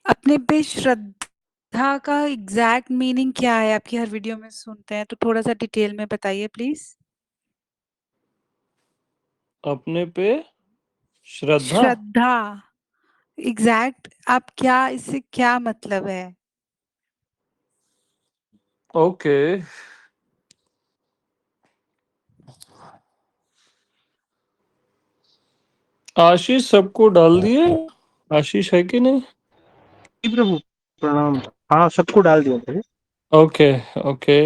अपने पे श्रद्धा का एग्जैक्ट मीनिंग क्या है? आपकी हर वीडियो में सुनते हैं, तो थोड़ा सा डिटेल में बताइए प्लीज। अपने पे श्रद्धा। श्रद्धा एग्जैक्ट आप क्या, इससे क्या मतलब है? ओके। आशीष सबको डाल दिए। आशीष है कि नहीं? जी प्रभु, प्रणाम। हाँ, सबको डाल दिया प्रभु। ओके। ओके।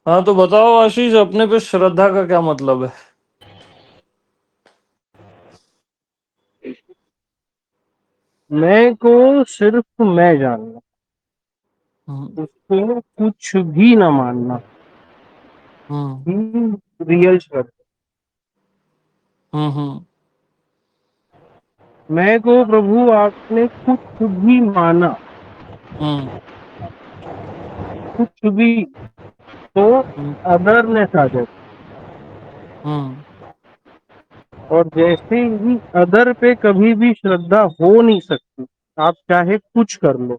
हाँ तो बताओ आशीष, अपने पे श्रद्धा का क्या मतलब है? मैं को सिर्फ मैं जानना, हम्म। उसको कुछ भी न मानना हम्म। ही रियल श्रद्धा। हम्म। मैं को प्रभु आपने कुछ भी माना, हम्म। कुछ भी, तो हम्म। अदरनेस आ जाए। हम्म। और जैसे ही अदर पे कभी भी श्रद्धा हो नहीं सकती, आप चाहे कुछ कर लो,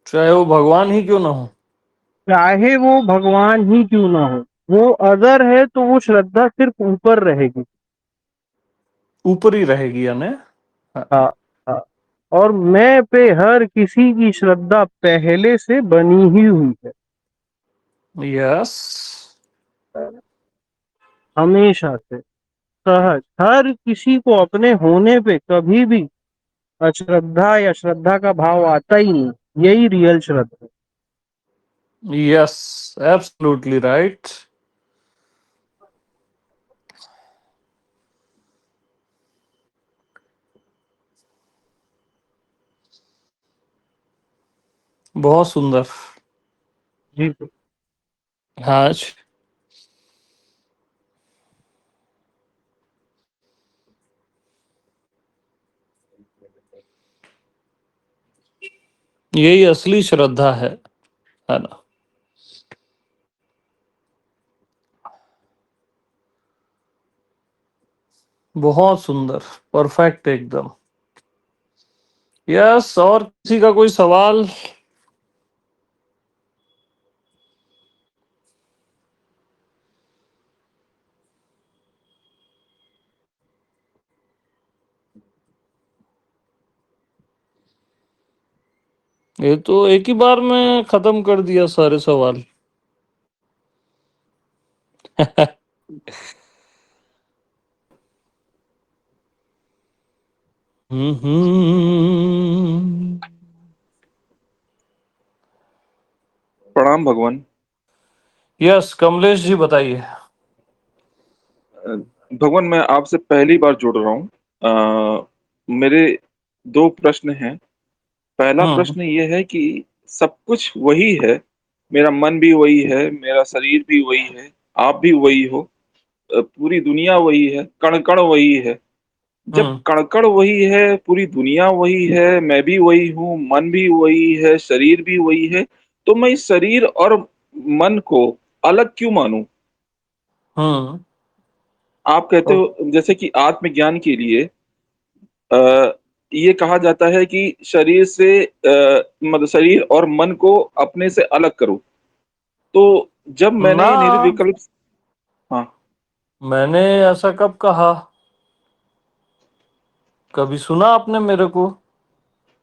चाहे वो भगवान ही क्यों ना हो। चाहे वो भगवान ही क्यों ना हो, वो अदर है तो वो श्रद्धा सिर्फ ऊपर रहेगी। ऊपर ही रहेगी यानी। हाँ, हाँ। और मैं पे हर किसी की श्रद्धा पहले से बनी ही हुई है, यस। हमेशा से, सहज। हर किसी को अपने होने पे कभी भी अश्रद्धा या श्रद्धा का भाव आता ही नहीं। यही रियल श्रद्धा है। Yes, absolutely right. बहुत सुंदर। जी। हाँ। यही असली श्रद्धा है ना? बहुत सुंदर। परफेक्ट एकदम। यस, और किसी का कोई सवाल? ये तो एक ही बार में खत्म कर दिया सारे सवाल। हम्म। प्रणाम भगवान। यस, कमलेश जी बताइए। भगवान, मैं आपसे पहली बार जुड़ रहा हूँ। मेरे दो प्रश्न हैं। पहला हम्म। प्रश्न ये है कि सब कुछ वही है, मेरा मन भी वही है, मेरा शरीर भी वही है, आप भी वही हो, पूरी दुनिया वही है, कण कण वही है। जब हम्म। कण कण वही है, पूरी दुनिया वही है, मैं भी वही हूँ, मन भी वही है, शरीर भी वही है, तो मैं इस शरीर और मन को अलग क्यों मानूं? हम्म। आप कहते ओ- हो जैसे कि आत्मज्ञान के लिए आ, ये कहा जाता है कि शरीर से मतलब शरीर और मन को अपने से अलग करो। तो जब ना, मैंने निर्विकल्प, हाँ, मैंने ऐसा कब कहा? कभी सुना आपने मेरे को?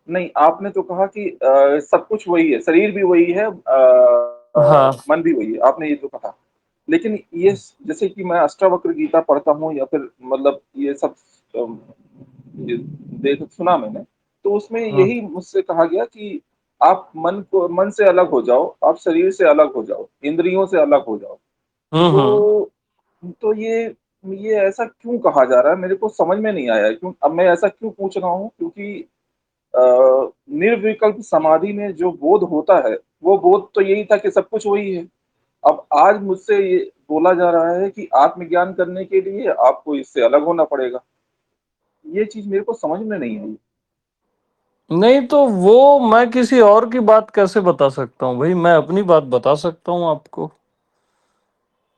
नहीं, आपने तो कहा कि सब कुछ वही है, शरीर भी वही है, हाँ। मन भी वही है, आपने ये तो कहा। लेकिन ये जैसे कि मैं अष्टावक्र गीता पढ़ता हूँ या फिर मतलब ये सब अम, ये देख सुना मैंने, तो उसमें हम्म। यही मुझसे कहा गया कि आप मन से अलग हो जाओ, आप शरीर से अलग हो जाओ, इंद्रियों से अलग हो जाओ। हम्म। तो ये ऐसा क्यों कहा जा रहा है, मेरे को समझ में नहीं आया। क्यों अब मैं ऐसा क्यों पूछ रहा हूँ? क्योंकि अ, निर्विकल्प समाधि में जो बोध होता है, वो बोध तो यही था कि सब कुछ वही है। अब आज मुझसे ये बोला जा रहा है कि आत्मज्ञान करने के लिए आपको इससे अलग होना पड़ेगा। ये चीज मेरे को समझ में नहीं आई। नहीं तो वो मैं किसी और की बात कैसे बता सकता हूँ भाई? मैं अपनी बात बता सकता हूँ आपको।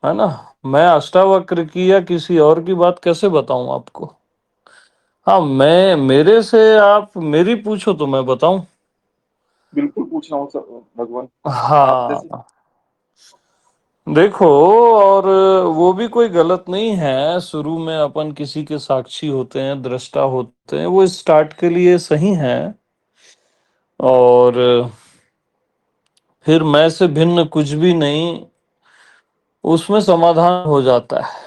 है ना। मैं अष्टावक्र की या किसी और की बात कैसे बताऊं आपको। हाँ, मैं मेरे से आप मेरी पूछो तो मैं बताऊं। बिल्कुल पूछ रहा हूँ सर भगवान, आप जैसे। हाँ, देखो, और वो भी कोई गलत नहीं है। शुरू में अपन किसी के साक्षी होते हैं, दृष्टा होते हैं, वो स्टार्ट के लिए सही है। और फिर मैं से भिन्न कुछ भी नहीं, उसमें समाधान हो जाता है।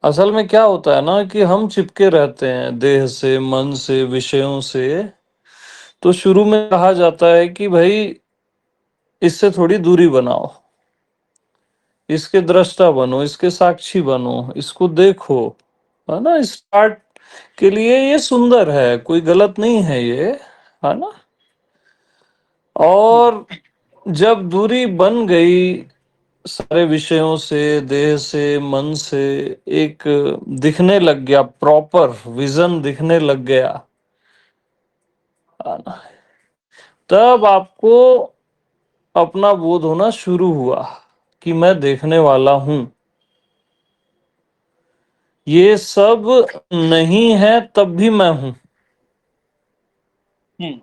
असल में क्या होता है ना कि हम चिपके रहते हैं देह से, मन से, विषयों से। तो शुरू में कहा जाता है कि भाई इससे थोड़ी दूरी बनाओ, इसके दृष्टा बनो, इसके साक्षी बनो, इसको देखो, है ना। स्टार्ट के लिए ये सुंदर है, कोई गलत नहीं है ये, है ना। और जब दूरी बन गई सारे विषयों से, देह से, मन से, एक दिखने लग गया, प्रॉपर विजन दिखने लग गया, है ना, तब आपको अपना बोध होना शुरू हुआ कि मैं देखने वाला हूं। ये सब नहीं है तब भी मैं हूं, हम्म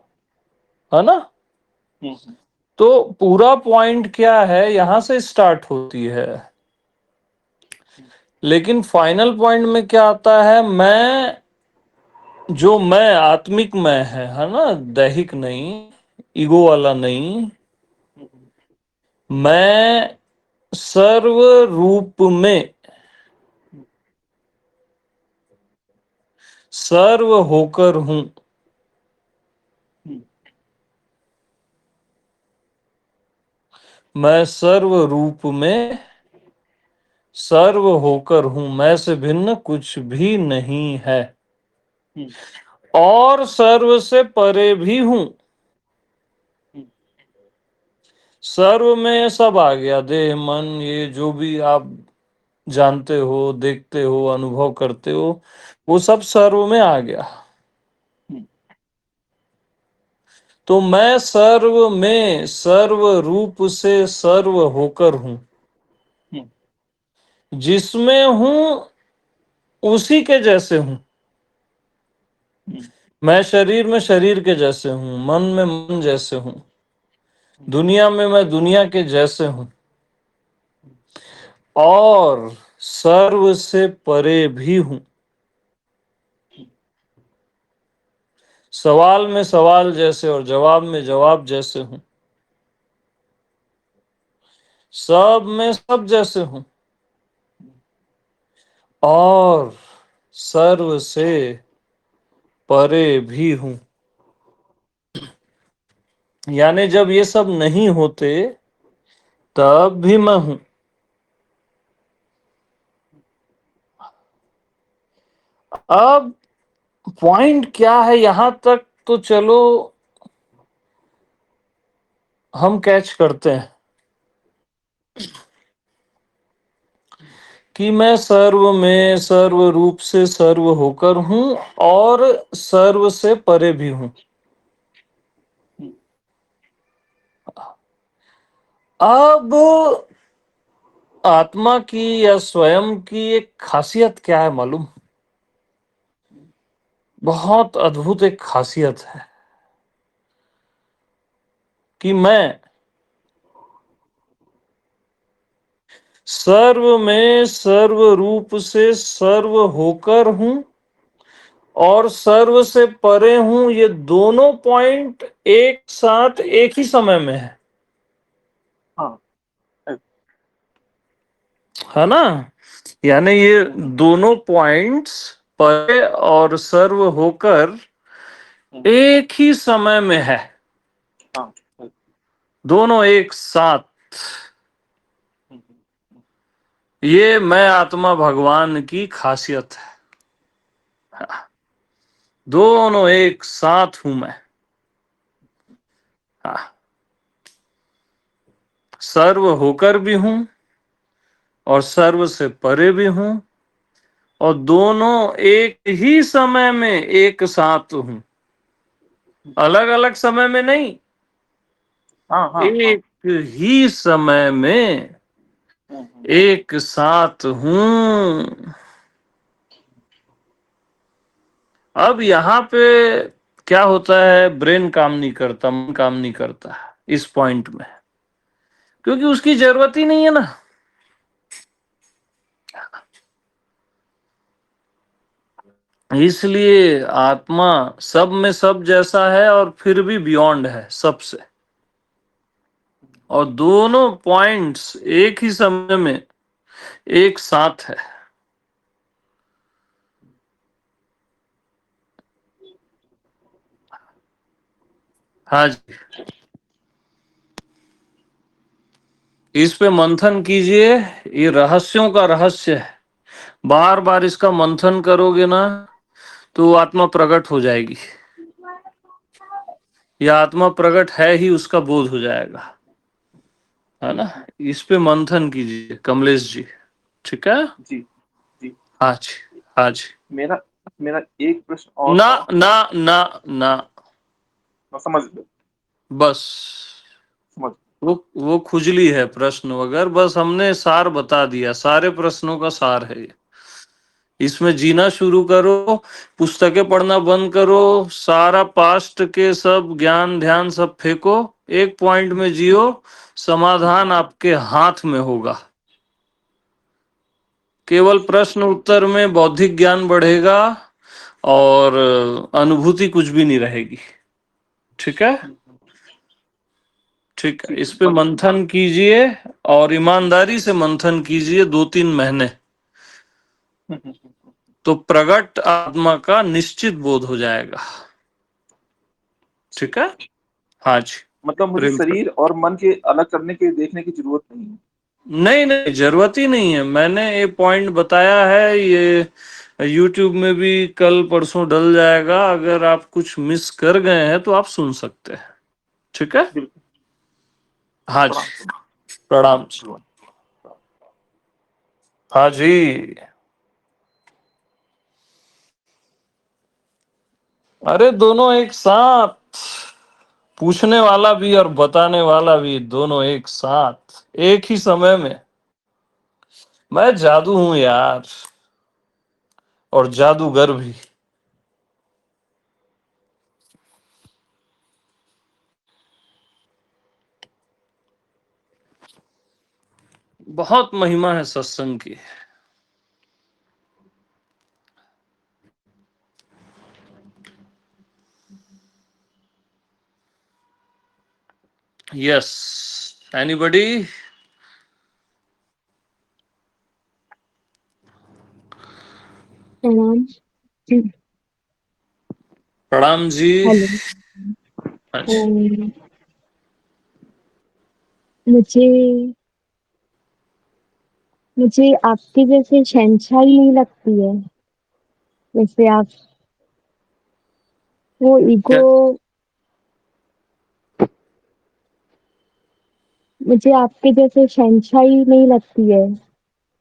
है ना। हम्म तो पूरा पॉइंट क्या है, यहां से स्टार्ट होती है। लेकिन फाइनल पॉइंट में क्या आता है, मैं, जो मैं आत्मिक मैं है ना, दैहिक नहीं, ईगो वाला नहीं। मैं सर्व रूप में सर्व होकर हूं। हम्म मैं सर्व रूप में सर्व होकर हूं, मैं से भिन्न कुछ भी नहीं है, हम्म और सर्व से परे भी हूं। हम्म सर्व में सब आ गया, देह मन, ये जो भी आप जानते हो, देखते हो, अनुभव करते हो, वो सब सर्व में आ गया। हम्म तो मैं सर्व में सर्व रूप से सर्व होकर हूं। हम्म जिसमें हूं उसी के जैसे हूं। हम्म मैं शरीर में शरीर के जैसे हूं, मन में मन जैसे हूं, दुनिया में मैं दुनिया के जैसे हूं, और सर्व से परे भी हूं। सवाल में सवाल जैसे और जवाब में जवाब जैसे हूं, सब में सब जैसे हूं, और सर्व से परे भी हूं। यानी जब ये सब नहीं होते तब भी मैं हूं। अब पॉइंट क्या है, यहां तक तो चलो हम कैच करते हैं कि मैं सर्व में सर्व रूप से सर्व होकर हूं, और सर्व से परे भी हूं। अब आत्मा की या स्वयं की एक खासियत क्या है मालूम। बहुत अद्भुत एक खासियत है कि मैं सर्व में सर्व रूप से सर्व होकर हूं, और सर्व से परे हूं। ये दोनों पॉइंट एक साथ एक ही समय में हाँ है ना। यानी ये दोनों पॉइंट्स, परे और सर्व होकर, एक ही समय में है, हाँ दोनों एक साथ। हम्म ये मैं आत्मा भगवान की खासियत है, दोनों एक साथ हूं मैं। हाँ, सर्व होकर भी हूं और सर्व से परे भी हूं, और दोनों एक ही समय में एक साथ हूं, अलग अलग समय में नहीं, हाँ हाँ हाँ एक ही समय में एक साथ हूं। अब यहाँ पे क्या होता है, ब्रेन काम नहीं करता, मन काम नहीं करता इस पॉइंट में, क्योंकि उसकी जरूरत ही नहीं है ना। इसलिए आत्मा सब में सब जैसा है और फिर भी बियॉन्ड है सबसे, और दोनों पॉइंट्स एक ही समय में एक साथ है। हाँ जी, इस पे मंथन कीजिए, ये रहस्यों का रहस्य है। बार बार इसका मंथन करोगे ना तो आत्मा प्रकट हो जाएगी, या आत्मा प्रकट है ही उसका बोध हो जाएगा, है ना। इस पे मंथन कीजिए कमलेश जी, ठीक है। जी जी। हाँ जी, हाँ जी। मेरा मेरा एक प्रश्न और ना था। ना ना ना, मैं समझ गया, बस समझ। वो खुजली है प्रश्न वगैरह, बस हमने सार बता दिया, सारे प्रश्नों का सार है ये। इसमें जीना शुरू करो, पुस्तकें पढ़ना बंद करो, सारा पास्ट के सब ज्ञान ध्यान सब फेंको, एक पॉइंट में जियो, समाधान आपके हाथ में होगा। केवल प्रश्न उत्तर में बौद्धिक ज्ञान बढ़ेगा और अनुभूति कुछ भी नहीं रहेगी, ठीक है। ठीक है, ठीक इस है, पे मंथन कीजिए, और ईमानदारी से मंथन कीजिए 2-3 महीने, तो प्रगट आत्मा का निश्चित बोध हो जाएगा, ठीक है। हाँ जी, मतलब मुझे प्रेम से। शरीर और मन के अलग करने के देखने की जरूरत नहीं है। नहीं नहीं, जरूरत ही नहीं है, मैंने ये पॉइंट बताया है, ये यूट्यूब में भी कल परसों डल जाएगा, अगर आप कुछ मिस कर गए हैं तो आप सुन सकते हैं, ठीक है। बिल्कुल। हाँ जी, प्रणाम। प्रणाम जी। हाँ जी। अरे दोनों एक साथ, पूछने वाला भी और बताने वाला भी, दोनों एक साथ एक ही समय में। मैं जादू हूं यार, और जादूगर भी। बहुत महिमा है सत्संग की। Yes, anybody. प्रणाम जी। प्रणाम जी। हेलो। हाँ जी। मुझे मुझे आपके जैसे शहंशाई नहीं लगती है, जैसे आप वो ईगो। क्या? मुझे आपके जैसे शहंशाई नहीं लगती है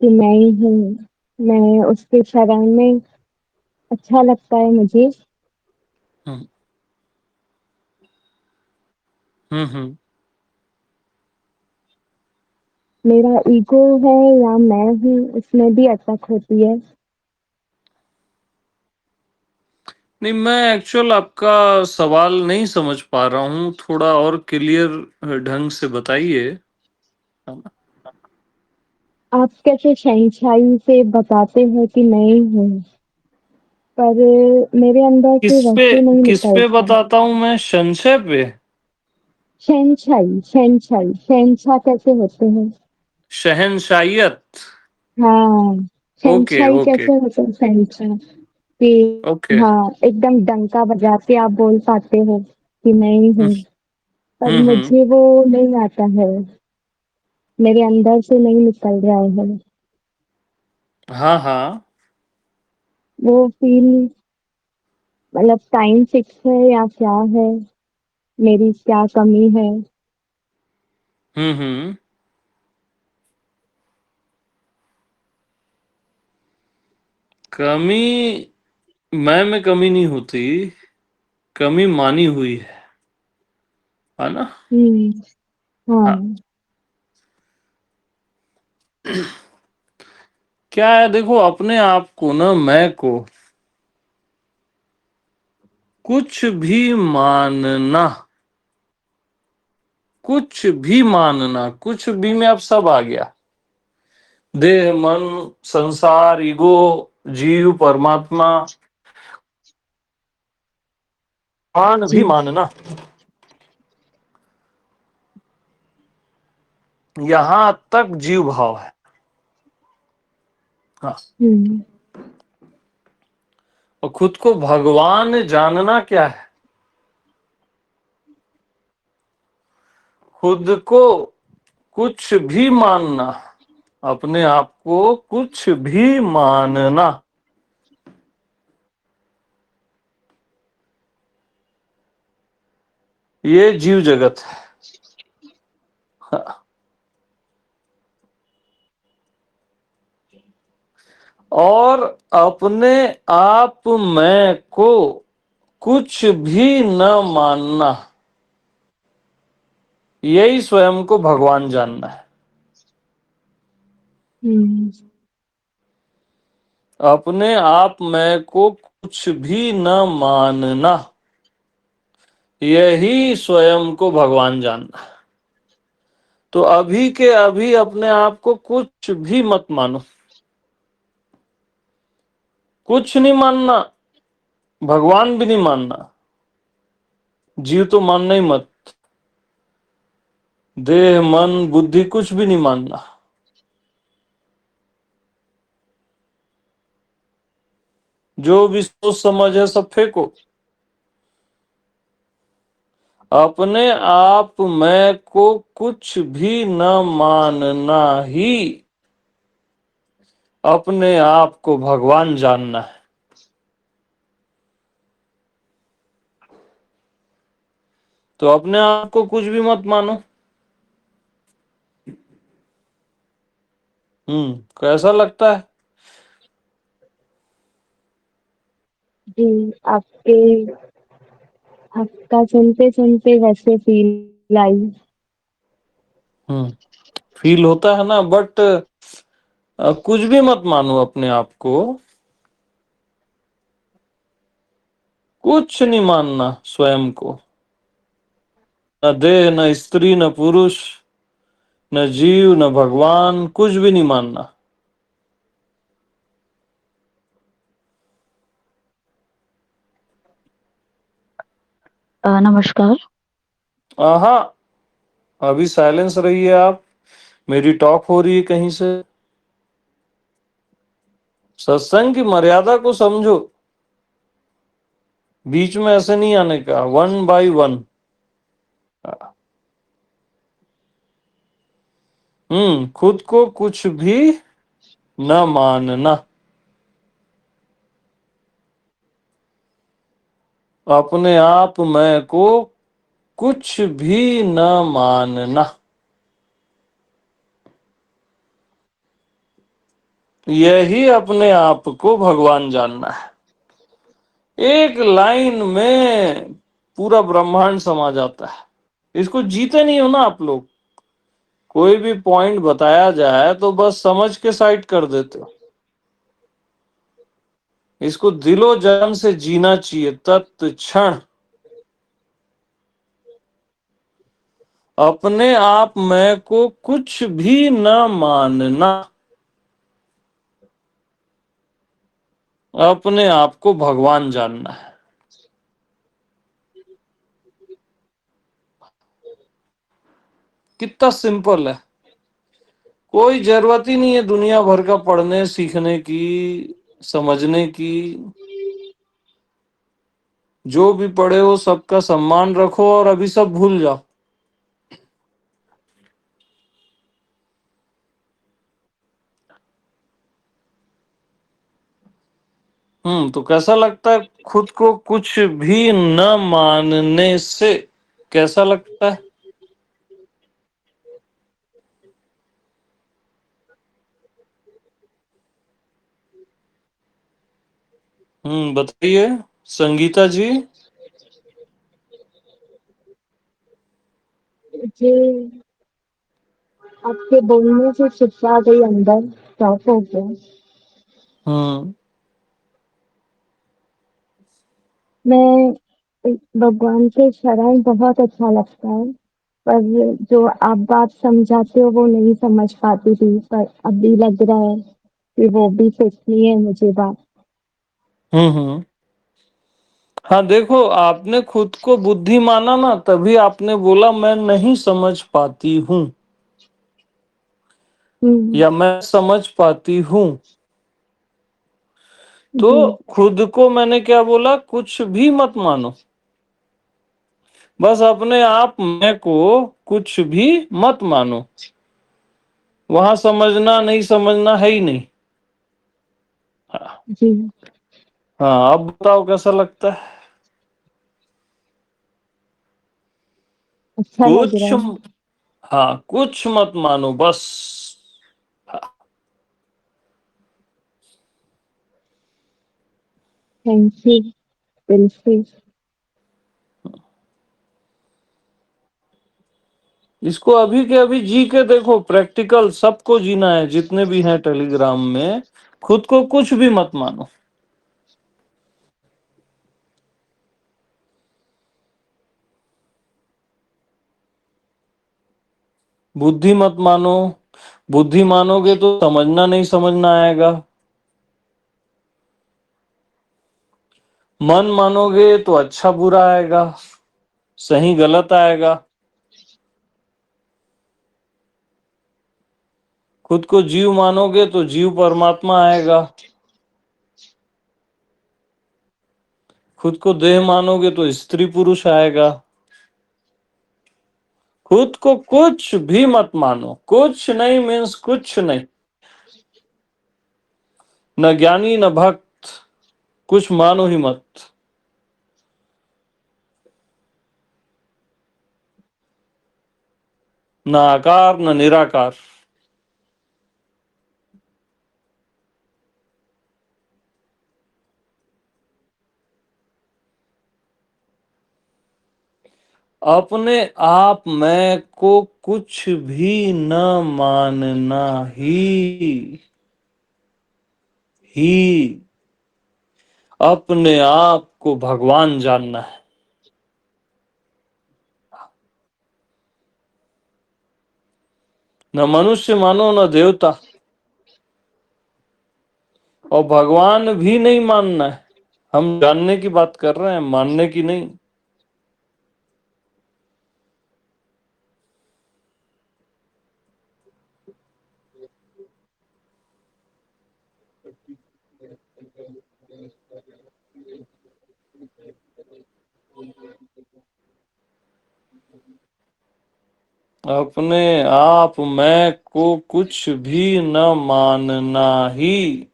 कि मैं ही हूँ, मैं उसके शरण में। अच्छा लगता है मुझे। हम्म हम्म। मेरा ईगो है या मैं हूँ, उसमें भी अटक होती है। नहीं, मैं एक्चुअल आपका सवाल नहीं समझ पा रहा हूँ, थोड़ा और क्लियर ढंग से बताइए, है ना? आप कैसे शहंशाई से बताते हैं कि मैं ही हूँ, पर मेरे अंदर से वैसे नहीं किस पे निकलता। बताता हूँ मैं, संशय पे? शहंशाई, शहंशाई, शहंशाह कैसे होते हैं? शहनशाहियत। हाँ, ओके शहंशाई ओके कैसे होते हैं? शहंशाह कि ओके। हाँ, एकदम डंका बजा के आप बोल पाते हो कि मैं ही हूँ, पर हम्म। मुझे वो नहीं आता है, मेरे अंदर से नहीं निकल रहा है हाँ हाँ। वो फील। मतलब टाइम फिक्स है या क्या है, मेरी क्या कमी है? हम्म। कमी, मैं में कमी नहीं होती, कमी मानी हुई है ना। हम्म। हाँ, हाँ। क्या है, देखो अपने आप को ना, मैं को कुछ भी मानना, कुछ भी मानना, कुछ भी में अब सब आ गया। देह, मन, संसार, ईगो, जीव, परमात्मा, मान जी। भी मानना, यहां तक जीव भाव है। हाँ। हम्म। और खुद को भगवान जानना क्या है? खुद को कुछ भी मानना, अपने आप को कुछ भी मानना, ये जीव जगत है। हाँ। और अपने आप में को कुछ भी न मानना, यही स्वयं को भगवान जानना है। हम्म। अपने आप में को कुछ भी न मानना, यही स्वयं को भगवान जानना है। तो अभी के अभी अपने आप को कुछ भी मत मानो, कुछ नहीं मानना, भगवान भी नहीं मानना, जीव तो मानना ही मत, देह, मन, बुद्धि कुछ भी नहीं मानना। जो भी सोच समझ है सब फेंको। अपने आप में को कुछ भी न मानना ही अपने आप को भगवान जानना है। तो अपने आप को कुछ भी मत मानो। कैसा लगता है? जी, आपके आपका सुनते सुनते वैसे फील आई। हम्म फील होता है ना, बट कुछ भी मत मानो अपने आप को, कुछ नहीं मानना स्वयं को, न देह, न स्त्री, न पुरुष, न जीव, न भगवान, कुछ भी नहीं मानना। नमस्कार। आहा, अभी साइलेंस रहिए आप, मेरी टॉक हो रही है कहीं से। सत्संग की मर्यादा को समझो, बीच में ऐसे नहीं आने का, वन बाय वन। खुद को कुछ भी न मानना, अपने आप में को कुछ भी न मानना, यही अपने आप को भगवान जानना है। एक लाइन में पूरा ब्रह्मांड समा जाता है। इसको जीते नहीं हो ना आप लोग। कोई भी पॉइंट बताया जाए तो बस समझ के साइड कर देते हो। इसको दिलो जान से जीना चाहिए, तत्क्षण। अपने आप में को कुछ भी न मानना, अपने आप को भगवान जानना है। कितना सिंपल है। कोई जरूरत ही नहीं है दुनिया भर का पढ़ने सीखने की, समझने की। जो भी पढ़े हो सबका सम्मान रखो और अभी सब भूल जाओ। तो कैसा लगता है खुद को कुछ भी न मानने से? कैसा लगता है? बताइए संगीता जी। जी, आपके बोलने से चिल्ला गई अंदर, स्टॉप हो गया। हम्म। मैं भगवान के शरण बहुत अच्छा लगता है, पर जो आप बात समझाते हो वो नहीं समझ पाती थी, पर अभी लग रहा है कि वो भी सीखनी है मुझे बात। हम्म। हाँ देखो, आपने खुद को बुद्धि माना ना, तभी आपने बोला मैं नहीं समझ पाती हूँ हम्म। या मैं समझ पाती हूँ। तो जी। खुद को मैंने क्या बोला, कुछ भी मत मानो। बस अपने आप मैं को कुछ भी मत मानो। वहां समझना नहीं समझना है ही नहीं। हाँ। जी। हाँ, अब बताओ कैसा लगता है? अच्छा लग रहा कुछ, है। हाँ कुछ मत मानो बस। हाँ, थैंक यू, दिल से। इसको अभी के अभी जी के देखो, प्रैक्टिकल सबको जीना है, जितने भी हैं टेलीग्राम में। खुद को कुछ भी मत मानो। बुद्धि मत मानो। बुद्धि मानोगे तो समझना नहीं समझना आएगा। मन मानोगे तो अच्छा बुरा आएगा, सही गलत आएगा। खुद को जीव मानोगे तो जीव परमात्मा आएगा। खुद को देह मानोगे तो स्त्री पुरुष आएगा। खुद को कुछ भी मत मानो। कुछ नहीं मीन्स कुछ नहीं। न ज्ञानी न भक्त, कुछ मानो ही मत। न आकार न निराकार। अपने आप में को कुछ भी न मानना ही अपने आप को भगवान जानना है। न मनुष्य मानो न देवता, और भगवान भी नहीं मानना है। हम जानने की बात कर रहे हैं, मानने की नहीं। अपने आप में को कुछ भी न मानना ही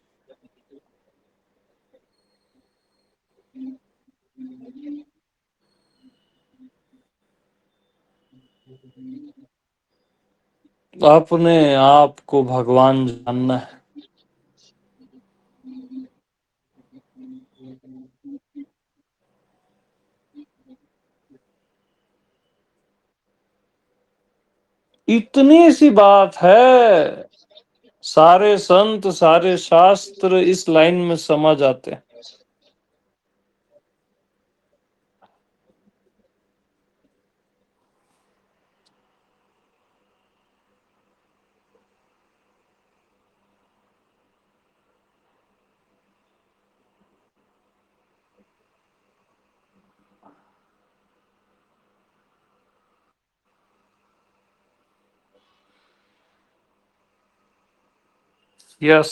अपने आप को भगवान जानना है। इतनी सी बात है, सारे संत सारे शास्त्र इस लाइन में समा जाते हैं। यस।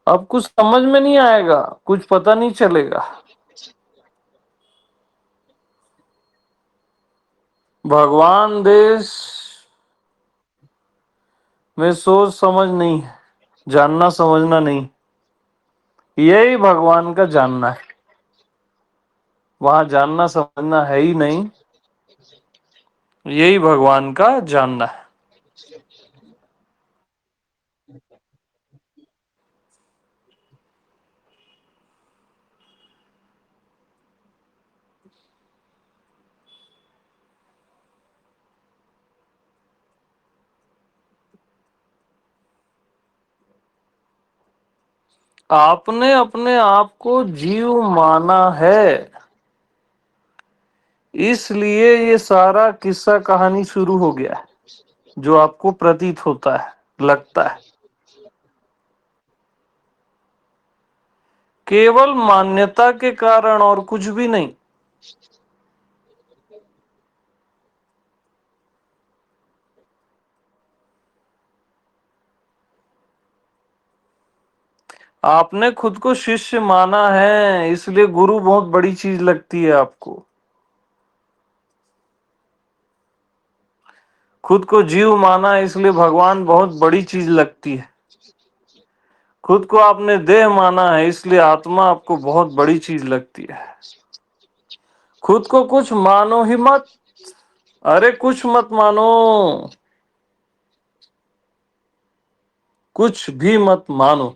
अब कुछ समझ में नहीं आएगा, कुछ पता नहीं चलेगा। भगवान देश में सोच समझ नहीं है, जानना समझना नहीं। यही भगवान का जानना है। वहां जानना समझना है ही नहीं। यही भगवान का जानना है। आपने अपने आप को जीव माना है, इसलिए ये सारा किस्सा कहानी शुरू हो गया है, जो आपको प्रतीत होता है, लगता है। केवल मान्यता के कारण और कुछ भी नहीं। आपने खुद को शिष्य माना है, इसलिए गुरु बहुत बड़ी चीज लगती है आपको। खुद को जीव माना है, इसलिए भगवान बहुत बड़ी चीज लगती है। खुद को आपने देह माना है, इसलिए आत्मा आपको बहुत बड़ी चीज लगती है। खुद को कुछ मानो ही मत, अरे कुछ मत मानो, कुछ भी मत मानो।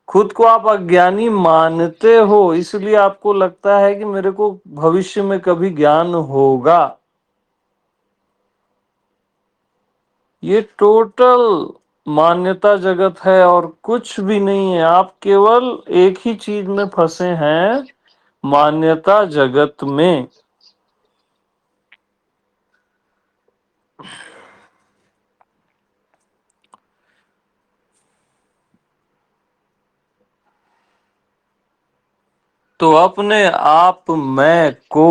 खुद को आप अज्ञानी मानते हो, इसलिए आपको लगता है कि मेरे को भविष्य में कभी ज्ञान होगा। ये टोटल मान्यता जगत है और कुछ भी नहीं है। आप केवल एक ही चीज में फंसे हैं, मान्यता जगत में। तो अपने आप मैं को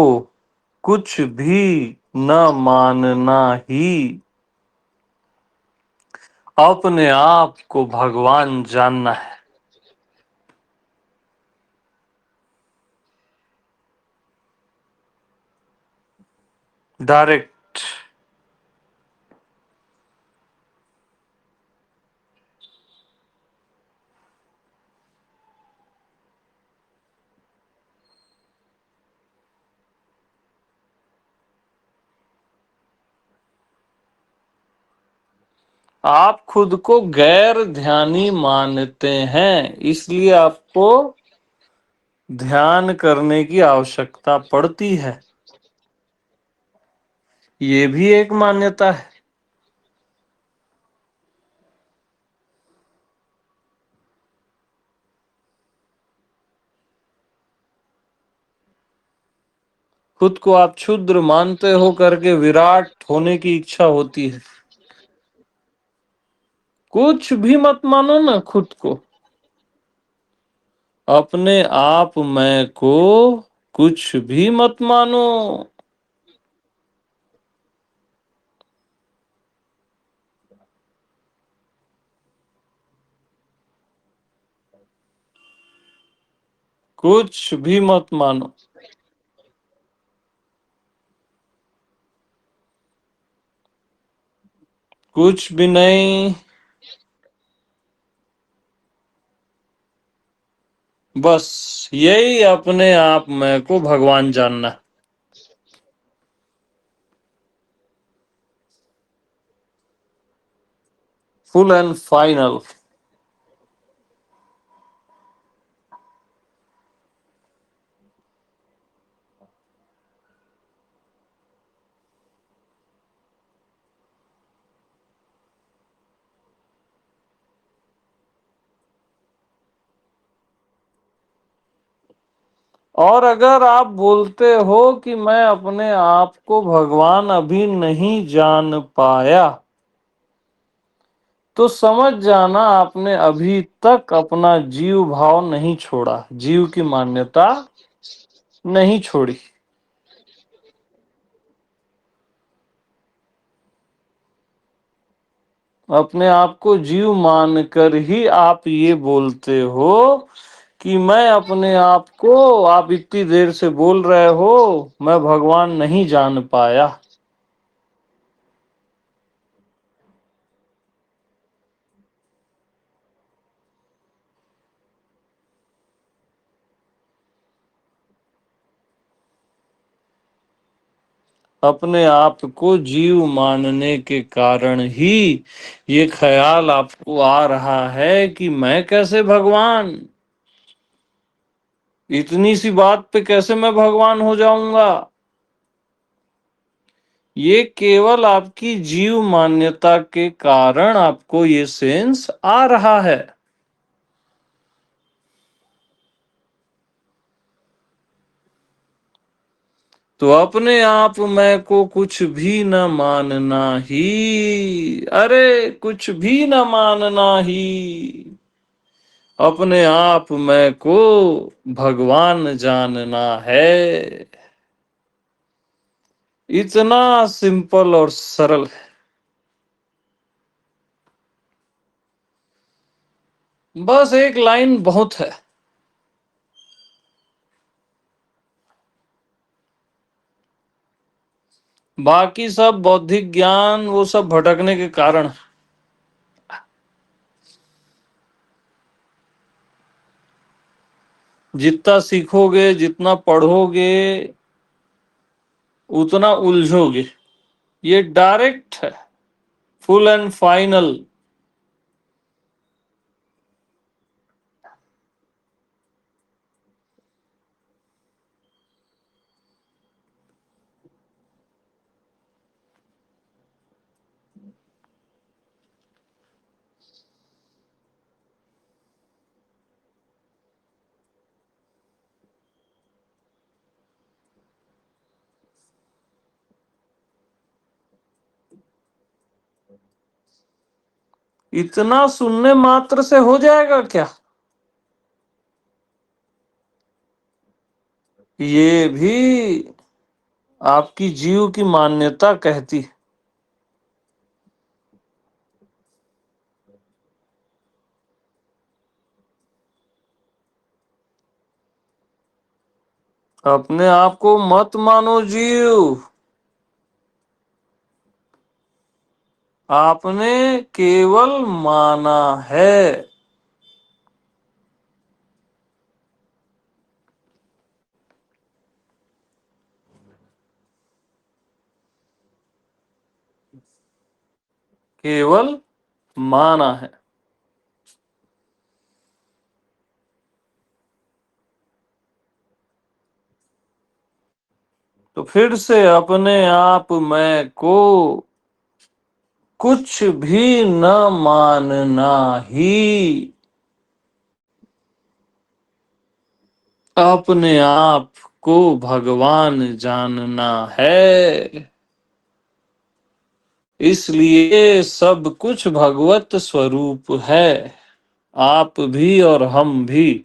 कुछ भी न मानना ही अपने आप को भगवान जानना है। डायरेक्ट। आप खुद को गैर ध्यानी मानते हैं, इसलिए आपको ध्यान करने की आवश्यकता पड़ती है। ये भी एक मान्यता है। खुद को आप क्षुद्र मानते हो करके विराट होने की इच्छा होती है। कुछ भी मत मानो ना खुद को। अपने आप मैं को कुछ भी मत मानो। कुछ भी मत मानो। कुछ भी नहीं। बस यही अपने आप मैं को भगवान जानना है। Full and final. और अगर आप बोलते हो कि मैं अपने आप को भगवान अभी नहीं जान पाया, तो समझ जाना आपने अभी तक अपना जीव भाव नहीं छोड़ा, जीव की मान्यता नहीं छोड़ी। अपने आप को जीव मानकर ही आप ये बोलते हो कि मैं अपने आप को, आप इतनी देर से बोल रहे हो मैं भगवान नहीं जान पाया। अपने आप को जीव मानने के कारण ही ये ख्याल आपको आ रहा है कि मैं कैसे भगवान, इतनी सी बात पे कैसे मैं भगवान हो जाऊंगा। ये केवल आपकी जीव मान्यता के कारण आपको ये सेंस आ रहा है। तो अपने आप मैं को कुछ भी न मानना ही, अरे कुछ भी न मानना ही, अपने आप मैं को भगवान जानना है। इतना सिंपल और सरल है। बस एक लाइन बहुत है। बाकी सब बौद्धिक ज्ञान वो सब भटकने के कारण। जितना सीखोगे, जितना पढ़ोगे, उतना उलझोगे। ये डायरेक्ट है, फुल एंड फाइनल। इतना सुनने मात्र से हो जाएगा क्या? ये भी आपकी जीव की मान्यता कहती है। अपने आप को मत मानो जीव। आपने केवल माना है। केवल माना है। तो फिर से अपने आप मैं को कुछ भी न मानना ही, अपने आप को भगवान जानना है। इसलिए सब कुछ भगवत स्वरूप है, आप भी और हम भी।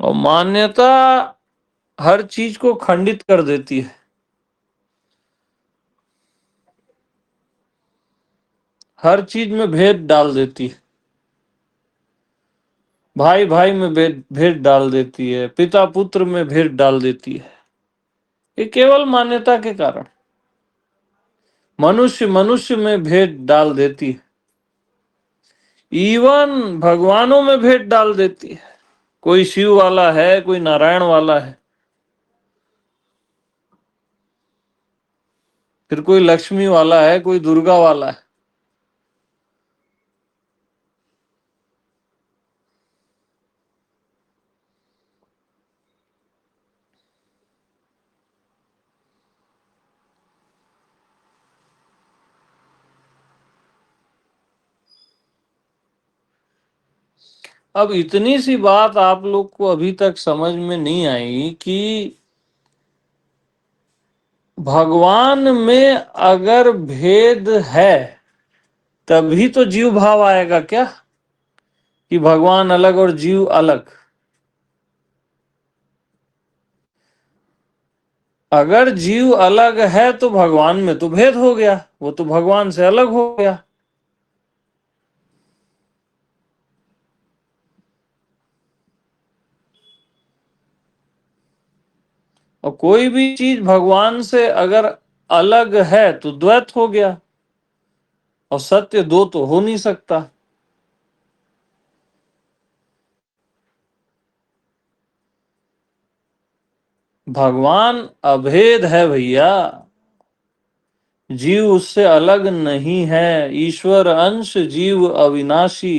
और मान्यता हर चीज को खंडित कर देती है। हर चीज में भेद डाल देती है। भाई भाई में भेद भेद डाल देती है, पिता पुत्र में भेद डाल देती है। ये केवल मान्यता के कारण। मनुष्य मनुष्य में भेद डाल देती है। इवन भगवानों में भेद डाल देती है। कोई शिव वाला है, कोई नारायण वाला है, फिर कोई लक्ष्मी वाला है, कोई दुर्गा वाला है। अब इतनी सी बात आप लोग को अभी तक समझ में नहीं आई कि भगवान में अगर भेद है तभी तो जीव भाव आएगा क्या, कि भगवान अलग और जीव अलग। अगर जीव अलग है तो भगवान में तो भेद हो गया, वो तो भगवान से अलग हो गया। और कोई भी चीज भगवान से अगर अलग है तो द्वैत हो गया, और सत्य दो तो हो नहीं सकता। भगवान अभेद है भैया, जीव उससे अलग नहीं है। ईश्वर अंश, जीव अविनाशी।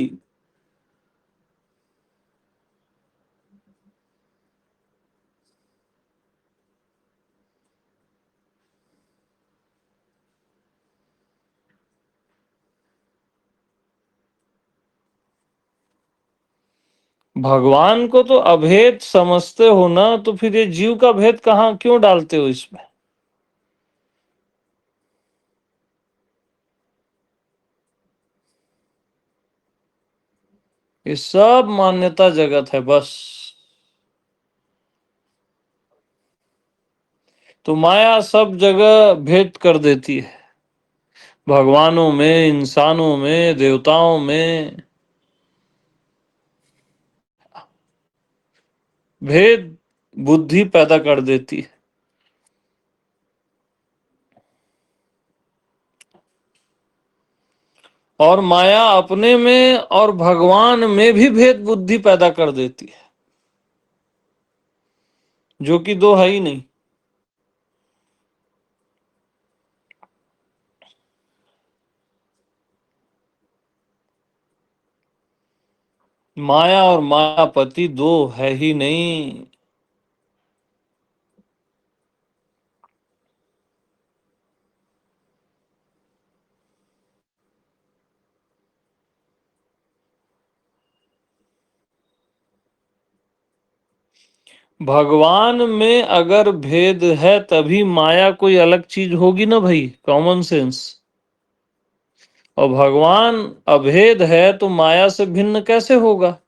भगवान को तो अभेद समझते हो ना, तो फिर ये जीव का भेद कहाँ क्यों डालते हो इसमें? ये सब मान्यता जगत है बस। तो माया सब जगह भेद कर देती है, भगवानों में, इंसानों में, देवताओं में भेद बुद्धि पैदा कर देती है। और माया अपने में और भगवान में भी भेद बुद्धि पैदा कर देती है, जो कि दो है ही नहीं। माया और मायापति दो है ही नहीं। भगवान में अगर भेद है तभी माया कोई अलग चीज होगी ना भाई, कॉमन सेंस। और भगवान अभेद है तो माया से भिन्न कैसे होगा?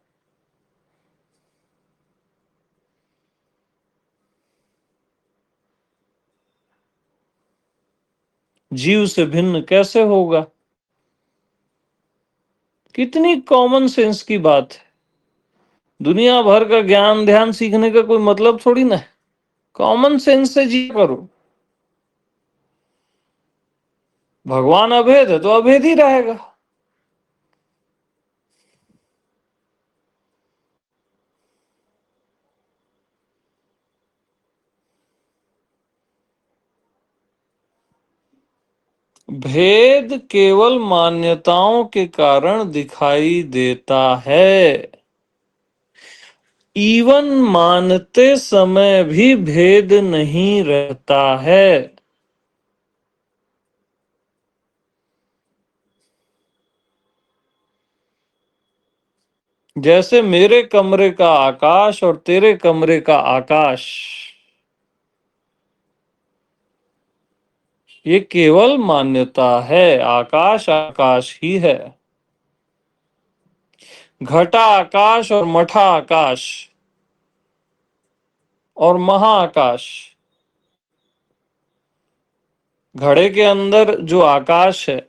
जीव से भिन्न कैसे होगा? कितनी कॉमन सेंस की बात है। दुनिया भर का ज्ञान ध्यान सीखने का कोई मतलब थोड़ी ना है। कॉमन सेंस से जी करो। भगवान अभेद है तो अभेद ही रहेगा। भेद केवल मान्यताओं के कारण दिखाई देता है। इवन मानते समय भी भेद नहीं रहता है। जैसे मेरे कमरे का आकाश और तेरे कमरे का आकाश, ये केवल मान्यता है। आकाश आकाश ही है। घटा आकाश और मठा आकाश और महाआकाश। घड़े के अंदर जो आकाश है,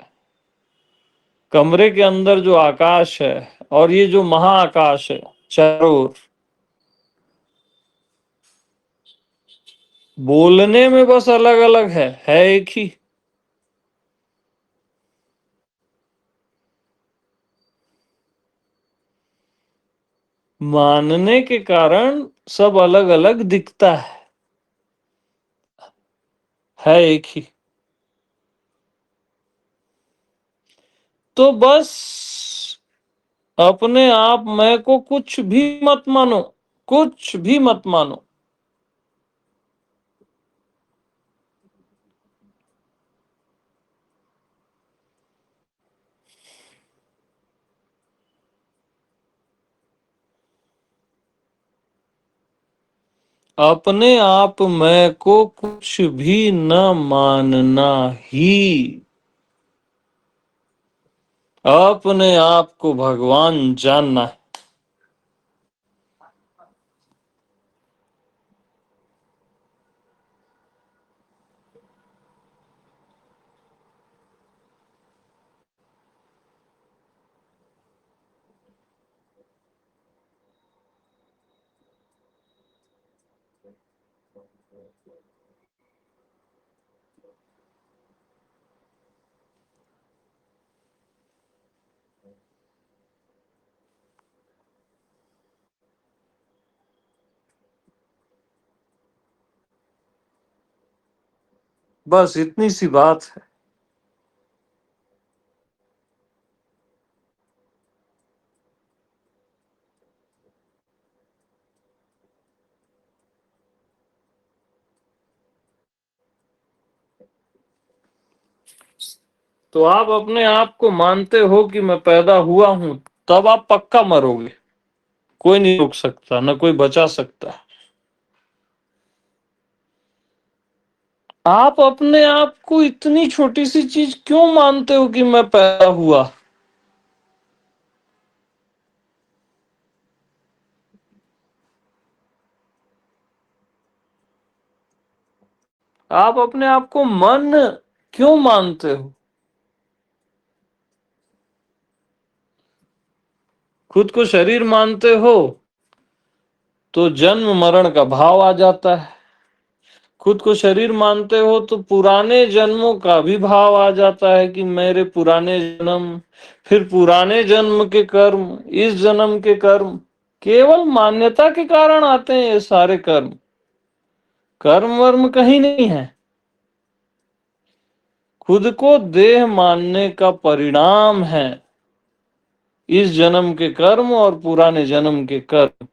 कमरे के अंदर जो आकाश है, और ये जो महाआकाश है चारों ओर, बोलने में बस अलग अलग है एक ही। मानने के कारण सब अलग अलग दिखता है एक ही। तो बस अपने आप में को कुछ भी मत मानो, कुछ भी मत मानो। अपने आप में को कुछ भी न मानना ही अपने आप को भगवान जानना है। बस इतनी सी बात है। तो आप अपने आप को मानते हो कि मैं पैदा हुआ हूं, तब आप पक्का मरोगे। कोई नहीं रोक सकता, न कोई बचा सकता। आप अपने आप को इतनी छोटी सी चीज क्यों मानते हो कि मैं पैदा हुआ? आप अपने आप को मन क्यों मानते हो? खुद को शरीर मानते हो तो जन्म मरण का भाव आ जाता है। खुद को शरीर मानते हो तो पुराने जन्मों का भी भाव आ जाता है कि मेरे पुराने जन्म, फिर पुराने जन्म के कर्म, इस जन्म के कर्म। केवल मान्यता के कारण आते हैं ये सारे कर्म। कर्म वर्म कहीं नहीं है। खुद को देह मानने का परिणाम है इस जन्म के कर्म और पुराने जन्म के कर्म।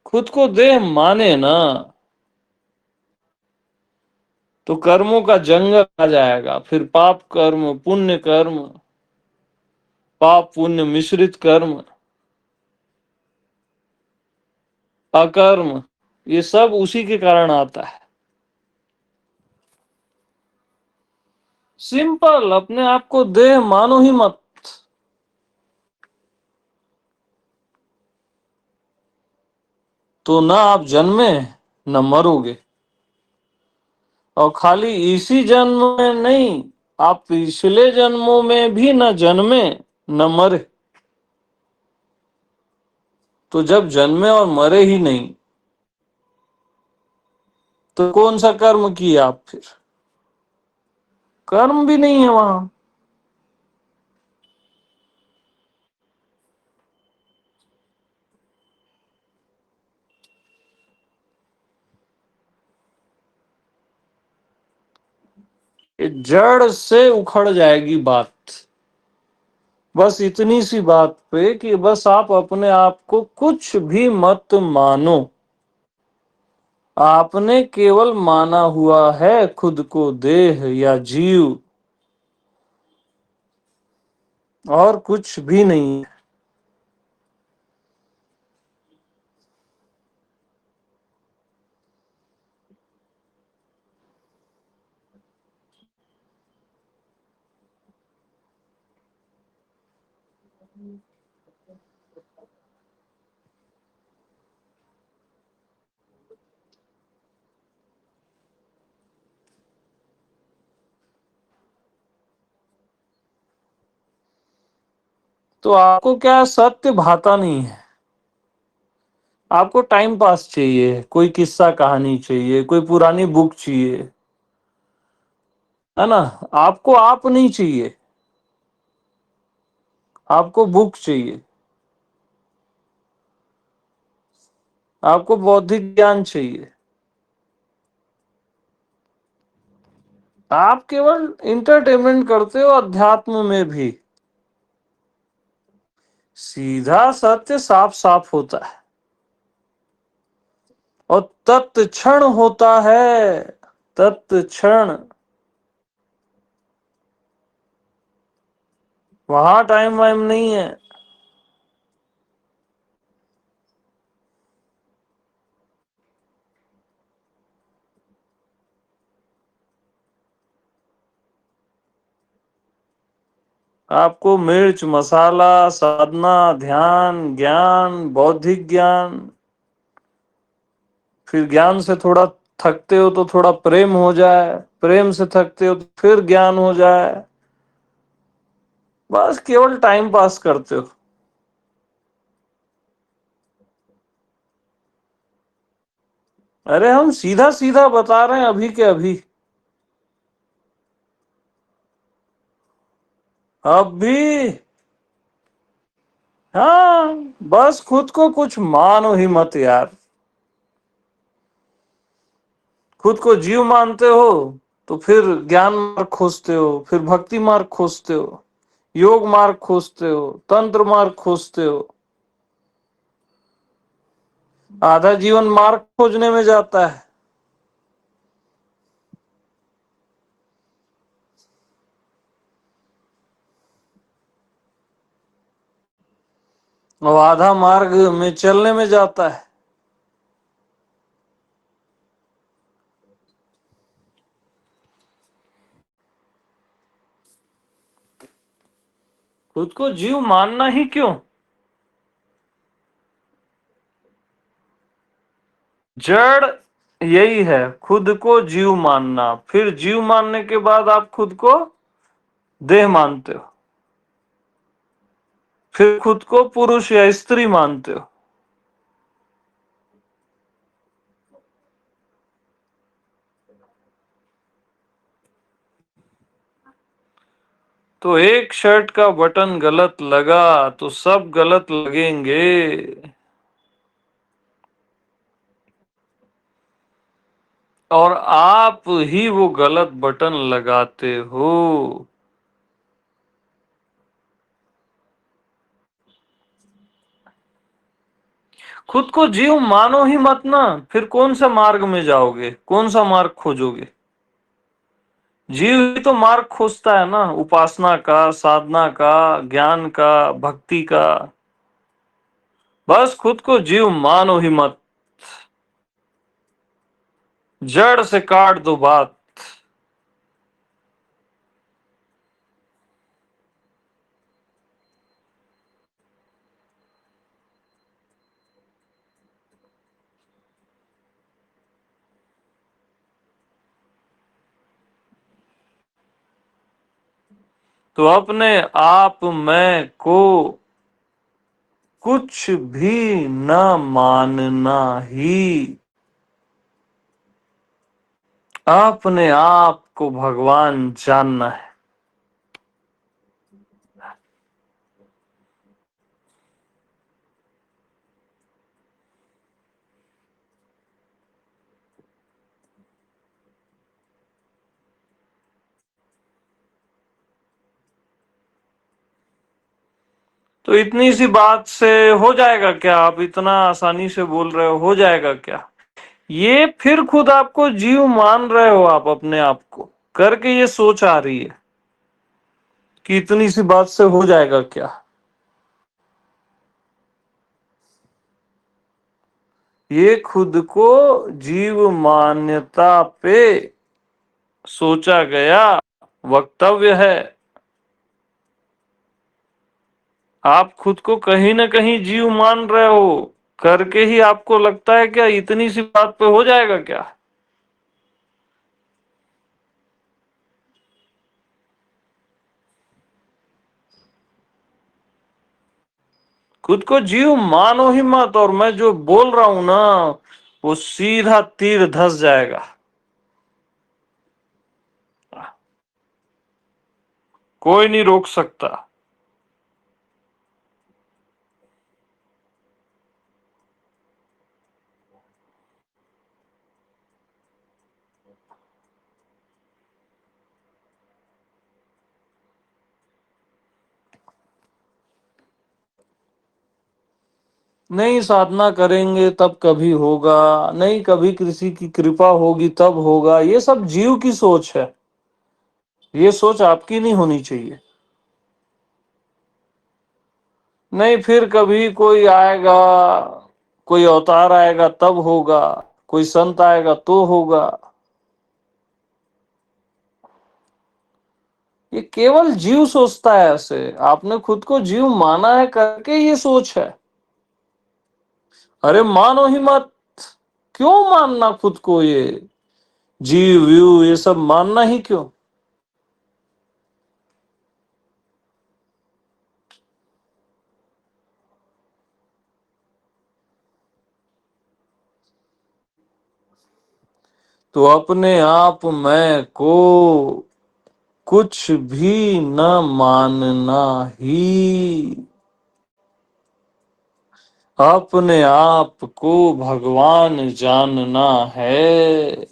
खुद को देह माने ना तो कर्मों का जंगल आ जाएगा। फिर पाप कर्म, पुण्य कर्म, पाप पुण्य मिश्रित कर्म, अकर्म, ये सब उसी के कारण आता है। सिंपल, अपने आप को देह मानो ही मत। तो ना आप जन्मे न मरोगे। और खाली इसी जन्म में नहीं, आप पिछले जन्मों में भी न जन्मे न मरे। तो जब जन्मे और मरे ही नहीं तो कौन सा कर्म किया आप? फिर कर्म भी नहीं है वहां। ये जड़ से उखड़ जाएगी बात। बस इतनी सी बात पे कि बस आप अपने आप को कुछ भी मत मानो। आपने केवल माना हुआ है खुद को देह या जीव, और कुछ भी नहीं। तो आपको क्या सत्य भाता नहीं है? आपको टाइम पास चाहिए, कोई किस्सा कहानी चाहिए, कोई पुरानी बुक चाहिए, है ना? आपको आप नहीं चाहिए, आपको बुक चाहिए, आपको बौद्धिक ज्ञान चाहिए। आप केवल इंटरटेनमेंट करते हो अध्यात्म में भी। सीधा सत्य साफ साफ होता है और तत्क्षण होता है। तत्क्षण, वहां टाइम वाइम नहीं है। आपको मिर्च मसाला, साधना, ध्यान, ज्ञान, बौद्धिक ज्ञान, फिर ज्ञान से थोड़ा थकते हो तो थोड़ा प्रेम हो जाए, प्रेम से थकते हो तो फिर ज्ञान हो जाए। बस केवल टाइम पास करते हो। अरे हम सीधा सीधा बता रहे हैं अभी के अभी। अभी हाँ, बस खुद को कुछ मानो ही मत यार। खुद को जीव मानते हो तो फिर ज्ञान मार्ग खोजते हो, फिर भक्ति मार्ग खोजते हो, योग मार्ग खोजते हो, तंत्र मार्ग खोजते हो। आधा जीवन मार्ग खोजने में जाता है। और आधा मार्ग में चलने में जाता है। खुद को जीव मानना ही क्यों? जड़ यही है, खुद को जीव मानना। फिर जीव मानने के बाद आप खुद को देह मानते हो, फिर खुद को पुरुष या स्त्री मानते हो। तो एक शर्ट का बटन गलत लगा तो सब गलत लगेंगे। और आप ही वो गलत बटन लगाते हो। खुद को जीव मानो ही मत ना, फिर कौन सा मार्ग में जाओगे, कौन सा मार्ग खोजोगे? जीव ही तो मार्ग खोजता है ना, उपासना का, साधना का, ज्ञान का, भक्ति का। बस खुद को जीव मानो ही मत, जड़ से काट दो बात। तो अपने आप में को कुछ भी न मानना ही अपने आप को भगवान जानना है। तो इतनी सी बात से हो जाएगा क्या? आप इतना आसानी से बोल रहे हो जाएगा क्या? ये फिर खुद आपको जीव मान रहे हो आप अपने आप को, करके ये सोच आ रही है कि इतनी सी बात से हो जाएगा क्या। ये खुद को जीव मान्यता पे सोचा गया वक्तव्य है। आप खुद को कहीं ना कहीं जीव मान रहे हो, करके ही आपको लगता है क्या इतनी सी बात पे हो जाएगा क्या? खुद को जीव मानो ही मत। और मैं जो बोल रहा हूं ना, वो सीधा तीर धस जाएगा, कोई नहीं रोक सकता। नहीं साधना करेंगे तब कभी होगा, नहीं कभी किसी की कृपा होगी तब होगा। ये सब जीव की सोच है, ये सोच आपकी नहीं होनी चाहिए। नहीं फिर कभी कोई आएगा, कोई अवतार आएगा तब होगा, कोई संत आएगा तो होगा। ये केवल जीव सोचता है ऐसे। आपने खुद को जीव माना है करके ये सोच है। अरे मानो ही मत। क्यों मानना खुद को? ये जीव व्यू ये सब मानना ही क्यों? तो अपने आप में को कुछ भी न मानना ही अपने आप को भगवान जानना है।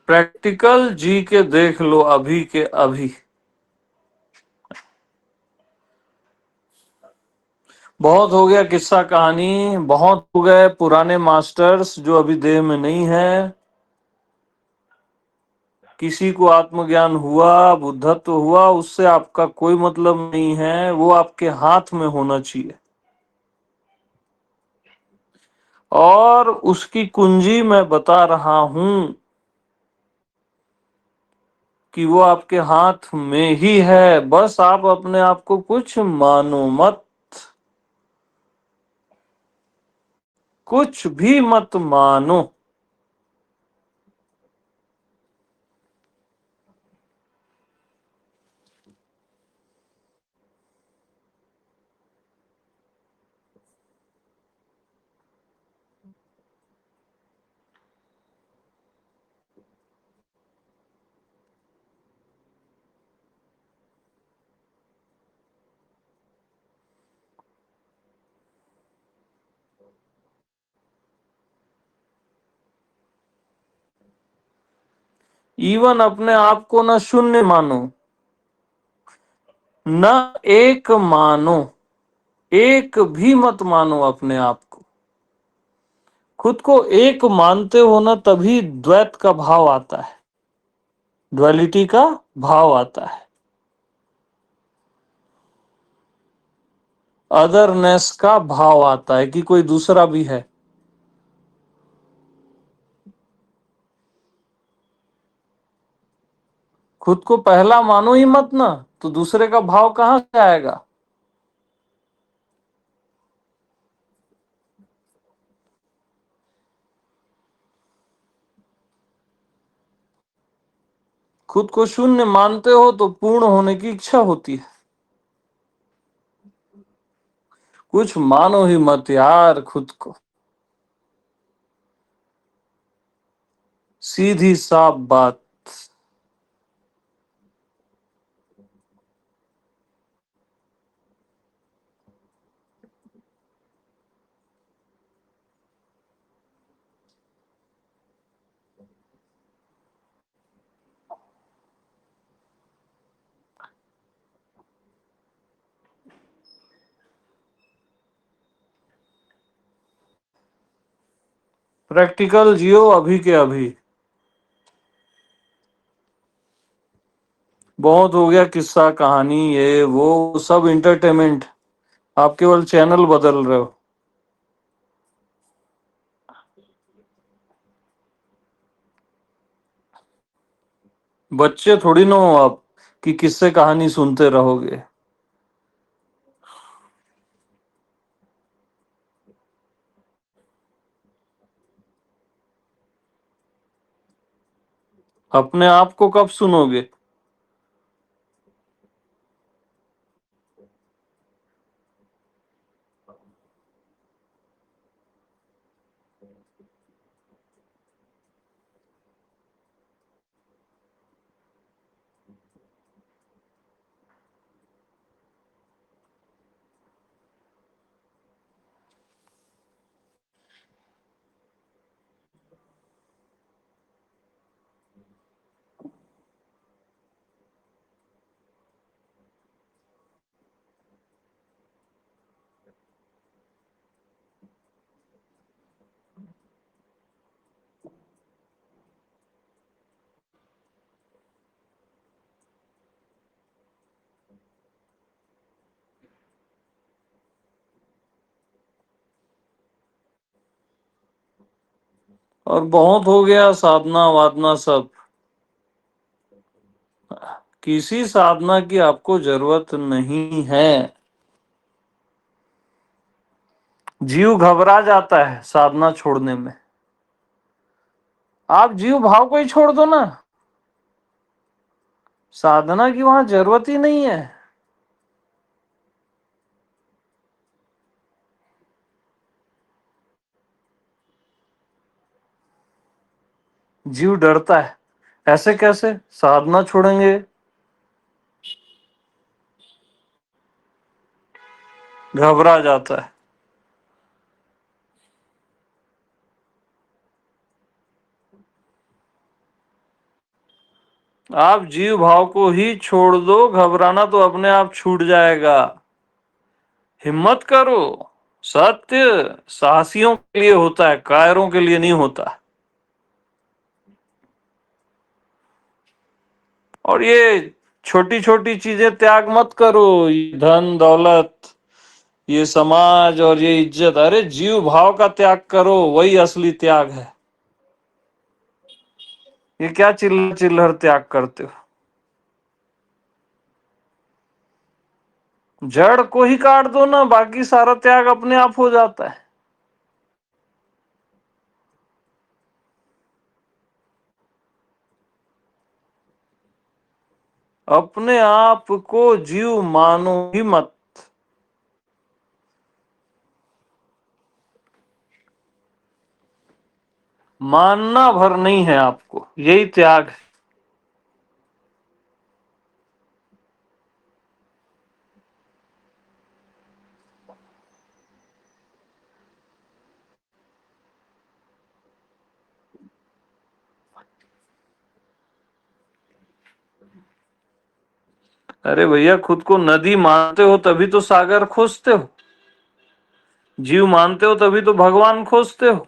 प्रैक्टिकल जी के देख लो अभी के अभी। बहुत हो गया किस्सा कहानी, बहुत हो गए पुराने मास्टर्स जो अभी देह में नहीं है। किसी को आत्मज्ञान हुआ, बुद्धत्व हुआ, उससे आपका कोई मतलब नहीं है, वो आपके हाथ में होना चाहिए। और उसकी कुंजी मैं बता रहा हूं कि वो आपके हाथ में ही है, बस आप अपने आप को कुछ मानो मत, कुछ भी मत मानो। इवन अपने आप को ना शून्य मानो, न एक मानो, एक भी मत मानो अपने आप को। खुद को एक मानते हो ना, तभी द्वैत का भाव आता है, ड्युअलिटी का भाव आता है, अदरनेस का भाव आता है कि कोई दूसरा भी है। खुद को पहला मानो ही मत ना, तो दूसरे का भाव कहां से आएगा। खुद को शून्य मानते हो तो पूर्ण होने की इच्छा होती है। कुछ मानो ही मत यार खुद को, सीधी साफ बात। प्रैक्टिकल जियो अभी के अभी। बहुत हो गया किस्सा कहानी, ये वो सब इंटरटेनमेंट। आप केवल चैनल बदल रहे हो। बच्चे थोड़ी ना हो आप कि किस्से कहानी सुनते रहोगे। अपने आप को कब सुनोगे। और बहुत हो गया साधना वादना सब। किसी साधना की आपको जरूरत नहीं है। जीव घबरा जाता है साधना छोड़ने में। आप जीव भाव को ही छोड़ दो ना, साधना की वहां जरूरत ही नहीं है। जीव डरता है, ऐसे कैसे साधना छोड़ेंगे। घबरा जाता है। आप जीव भाव को ही छोड़ दो, घबराना तो अपने आप छूट जाएगा। हिम्मत करो। सत्य साहसियों के लिए होता है, कायरों के लिए नहीं होता। और ये छोटी छोटी चीजें त्याग मत करो, ये धन दौलत, ये समाज और ये इज्जत, अरे जीव भाव का त्याग करो, वही असली त्याग है। ये क्या चिल्लर चिल्लर त्याग करते हो? जड़ को ही काट दो ना, बाकी सारा त्याग अपने आप हो जाता है। अपने आप को जीव मानो ही मत। मानना भर नहीं है आपको, यही त्याग है। अरे भैया, खुद को नदी मानते हो तभी तो सागर खोजते हो, जीव मानते हो तभी तो भगवान खोजते हो।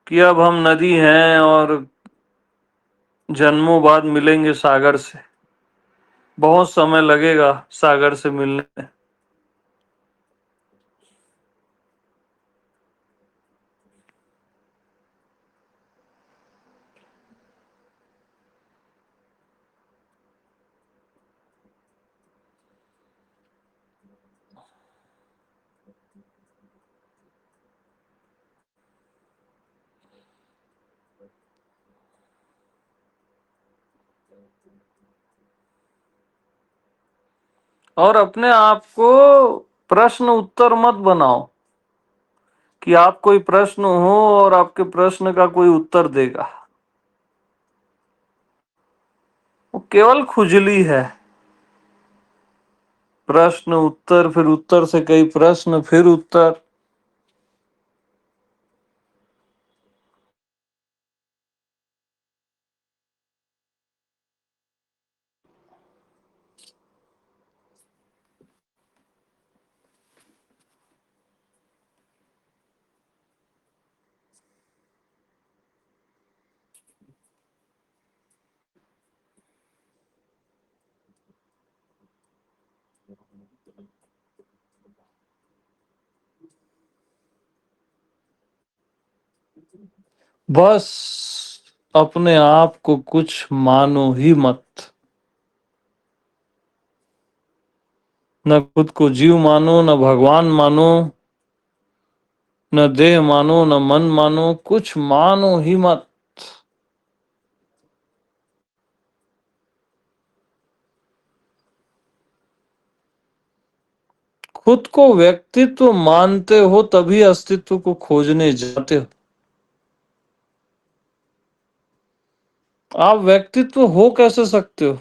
कि अब हम नदी हैं और जन्मों बाद मिलेंगे सागर से, बहुत समय लगेगा सागर से मिलने में। और अपने आप को प्रश्न उत्तर मत बनाओ कि आप कोई प्रश्न हो और आपके प्रश्न का कोई उत्तर देगा। वो केवल खुजली है। प्रश्न उत्तर, फिर उत्तर से कई प्रश्न, फिर उत्तर। बस अपने आप को कुछ मानो ही मत। न खुद को जीव मानो, न भगवान मानो, न देह मानो, न मन मानो, कुछ मानो ही मत। खुद को व्यक्तित्व मानते हो तभी अस्तित्व को खोजने जाते हो। आप व्यक्तित्व हो कैसे सकते हो?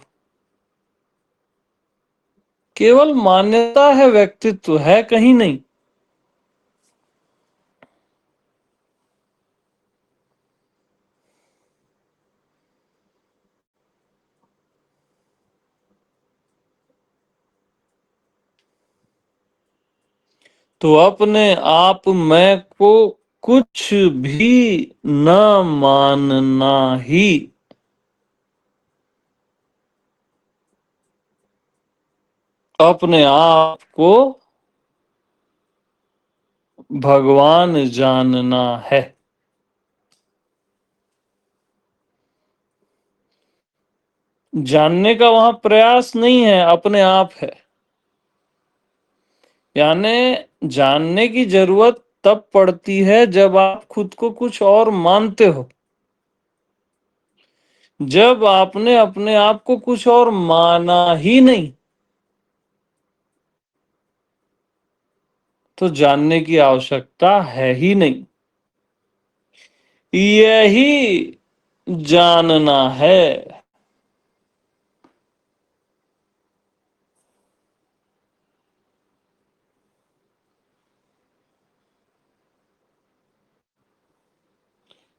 केवल मान्यता है, व्यक्तित्व है कहीं नहीं। तो अपने आप मैं को कुछ भी न मानना ही अपने आप को भगवान जानना है। जानने का वहां प्रयास नहीं है, अपने आप है। यानी जानने की जरूरत तब पड़ती है जब आप खुद को कुछ और मानते हो। जब आपने अपने आप को कुछ और माना ही नहीं, तो जानने की आवश्यकता है ही नहीं। यही जानना है।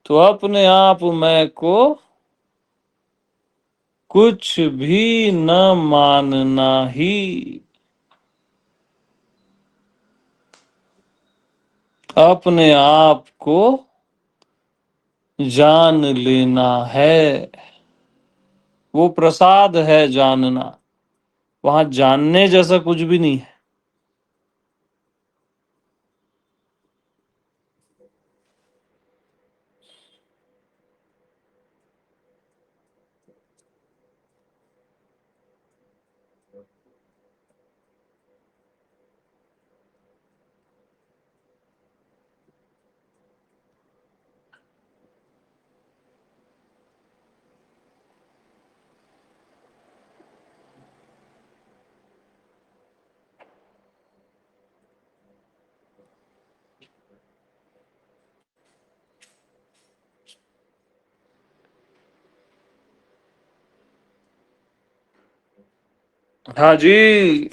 तो अपने आप मैं को कुछ भी न मानना ही अपने आप को जान लेना है। वो प्रसाद है जानना, वहां जानने जैसा कुछ भी नहीं है। हाँ जी।